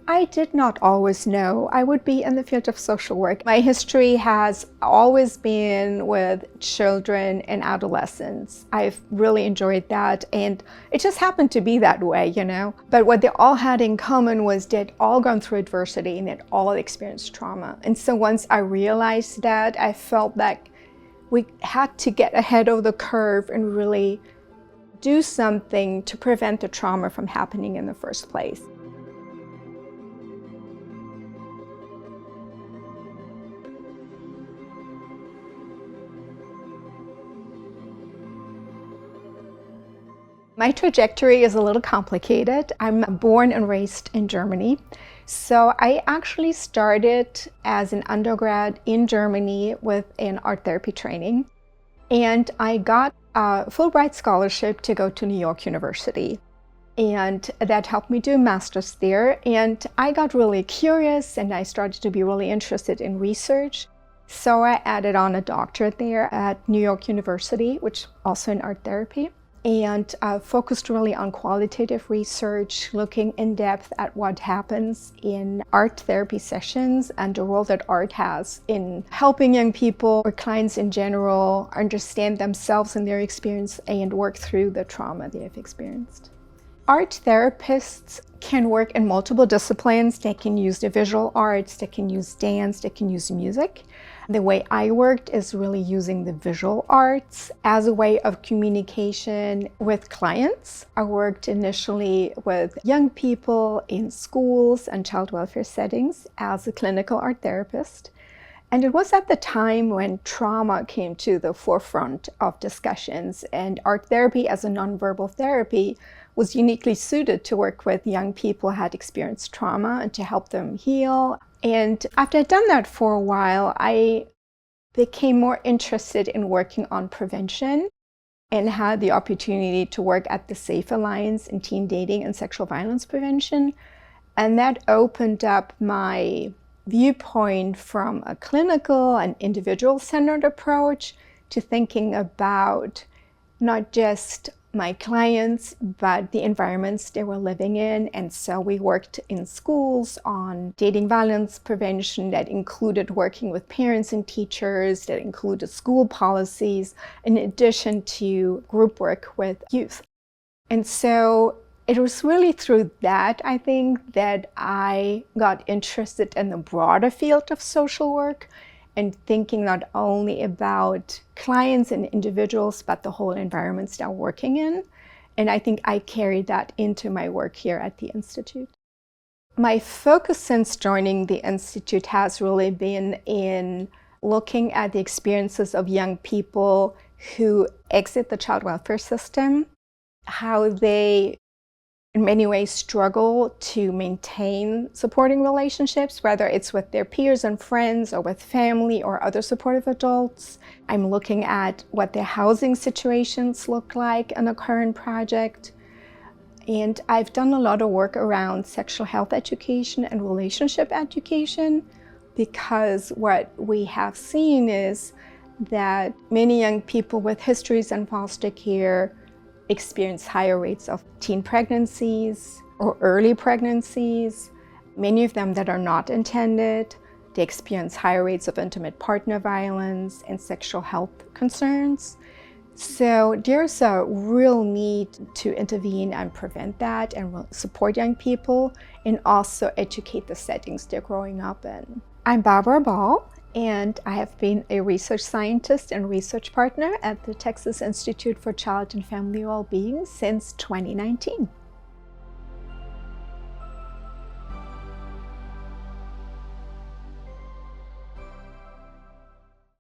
I did not always know I would be in the field of social work. My history has always been with children and adolescents. I've really enjoyed that, and it just happened to be that way, But what they all had in common was they'd all gone through adversity and they'd all experienced trauma. And so once I realized that, I felt like we had to get ahead of the curve and really do something to prevent the trauma from happening in the first place. My trajectory is a little complicated. I'm born and raised in Germany. So I actually started as an undergrad in Germany with an art therapy training. And I got a Fulbright scholarship to go to New York University. And that helped me do a master's there. And I got really curious and I started to be really interested in research. So I added on a doctorate there at New York University, which also in art therapy. And focused really on qualitative research, looking in depth at what happens in art therapy sessions and the role that art has in helping young people or clients in general understand themselves and their experience and work through the trauma they have experienced. Art therapists can work in multiple disciplines. They can use the visual arts, they can use dance, they can use music. The way I worked is really using the visual arts as a way of communication with clients. I worked initially with young people in schools and child welfare settings as a clinical art therapist. And it was at the time when trauma came to the forefront of discussions, and art therapy as a nonverbal therapy was uniquely suited to work with young people who had experienced trauma and to help them heal. And after I'd done that for a while, I became more interested in working on prevention and had the opportunity to work at the SAFE Alliance in teen dating and sexual violence prevention. And that opened up my viewpoint from a clinical and individual-centered approach to thinking about not just my clients, but the environments they were living in. And so we worked in schools on dating violence prevention that included working with parents and teachers, that included school policies, in addition to group work with youth. And so it was really through that, I think, that I got interested in the broader field of social work and thinking not only about clients and individuals, but the whole environments they're working in. And I think I carried that into my work here at the Institute. My focus since joining the Institute has really been in looking at the experiences of young people who exit the child welfare system, how they in many ways struggle to maintain supporting relationships, whether it's with their peers and friends or with family or other supportive adults. I'm looking at what their housing situations look like in a current project. And I've done a lot of work around sexual health education and relationship education, because what we have seen is that many young people with histories in foster care experience higher rates of teen pregnancies or early pregnancies, many of them that are not intended. They experience higher rates of intimate partner violence and sexual health concerns. So there's a real need to intervene and prevent that and support young people and also educate the settings they're growing up in. I'm Barbara Ball, and I have been a research scientist and research partner at the Texas Institute for Child and Family Wellbeing since 2019.